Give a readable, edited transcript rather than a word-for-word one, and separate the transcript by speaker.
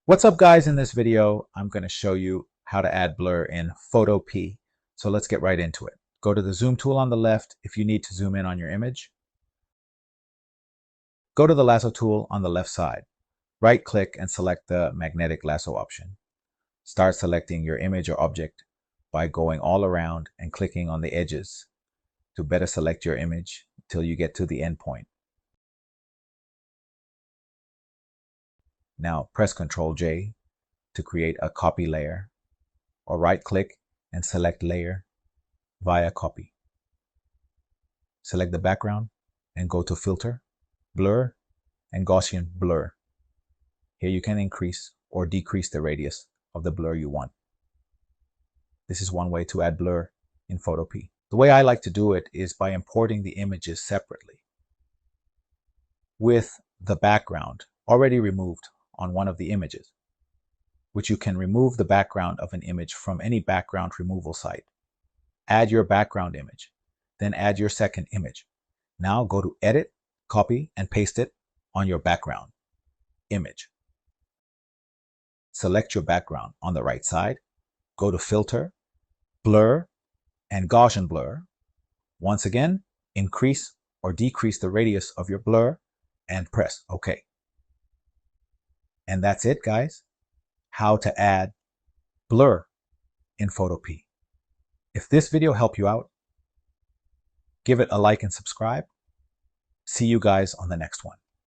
Speaker 1: What's up, guys? In this video, I'm going to show you how to add blur in Photopea. So let's get right into it. Go to the zoom tool on the left if you need to zoom in on your image. Go to the lasso tool on the left side. Right click and select the magnetic lasso option. Start selecting your image or object by going all around and clicking on the edges to better select your image till you get to the end point. Now press Ctrl J to create a copy layer, or right click and select layer via copy. Select the background and go to filter, blur, and Gaussian blur. Here you can increase or decrease the radius of the blur you want. This is one way to add blur in Photopea. The way I like to do it is by importing the images separately with the background already removed on one of the images, which you can remove the background of an image from any background removal site. Add your background image, then add your second image. Now go to Edit, copy, and paste it on your background image. Select your background on the right side, go to Filter, Blur, and Gaussian blur. Once again, increase or decrease the radius of your blur and press OK. And that's it, guys. How to add blur in Photopea. If this video helped you out, give it a like and subscribe. See you guys on the next one.